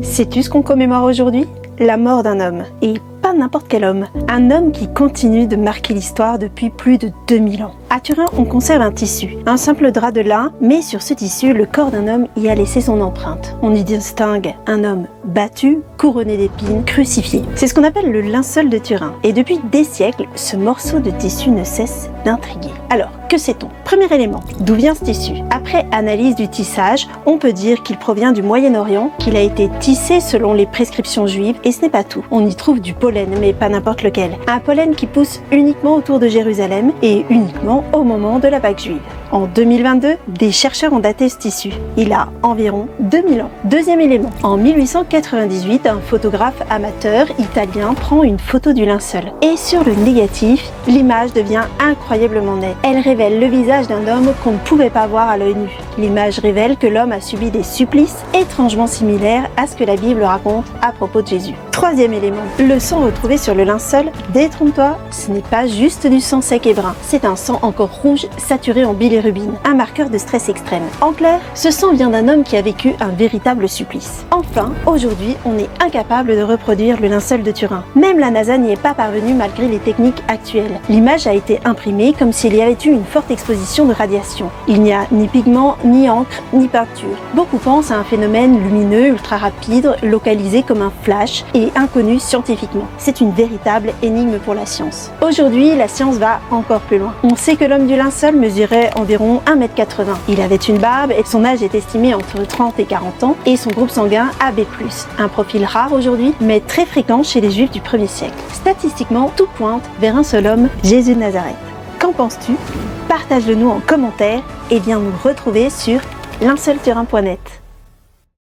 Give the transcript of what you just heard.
Sais-tu ce qu'on commémore aujourd'hui? La mort d'un homme. Et pas n'importe quel homme. Un homme qui continue de marquer l'histoire depuis plus de 2000 ans. À Turin, on conserve un tissu, un simple drap de lin, mais sur ce tissu, le corps d'un homme y a laissé son empreinte. On y distingue un homme battu, couronné d'épines, crucifié. C'est ce qu'on appelle le linceul de Turin. Et depuis des siècles, ce morceau de tissu ne cesse d'intriguer. Alors, que sait-on? Premier élément, d'où vient ce tissu? Après analyse du tissage, on peut dire qu'il provient du Moyen-Orient, qu'il a été tissé selon les prescriptions juives, et ce n'est pas tout. On y trouve du pollen, mais pas n'importe lequel. Un pollen qui pousse uniquement autour de Jérusalem et uniquement au moment de la Pâque juive. En 2022, des chercheurs ont daté ce tissu. Il a environ 2000 ans. Deuxième élément, en 1898, un photographe amateur italien prend une photo du linceul. Et sur le négatif, l'image devient incroyablement nette. Elle révèle le visage d'un homme qu'on ne pouvait pas voir à l'œil nu. L'image révèle que l'homme a subi des supplices étrangement similaires à ce que la Bible raconte à propos de Jésus. Troisième élément, le sang retrouvé sur le linceul, détrompe-toi, ce n'est pas juste du sang sec et brun, c'est un sang encore rouge saturé en bilirubine, un marqueur de stress extrême. En clair, ce sang vient d'un homme qui a vécu un véritable supplice. Enfin, aujourd'hui, on est incapable de reproduire le linceul de Turin. Même la NASA n'y est pas parvenue malgré les techniques actuelles. L'image a été imprimée comme s'il y avait eu une forte exposition de radiation. Il n'y a ni pigment, ni encre, ni peinture. Beaucoup pensent à un phénomène lumineux, ultra rapide, localisé comme un flash et inconnu scientifiquement. C'est une véritable énigme pour la science. Aujourd'hui, la science va encore plus loin. On sait que l'homme du linceul mesurait environ 1,80 m. Il avait une barbe et son âge est estimé entre 30 et 40 ans et son groupe sanguin AB+. Un profil rare aujourd'hui, mais très fréquent chez les juifs du 1er siècle. Statistiquement, tout pointe vers un seul homme, Jésus de Nazareth. Qu'en penses-tu? Partage-le nous en commentaire et viens nous retrouver sur linceulturin.net.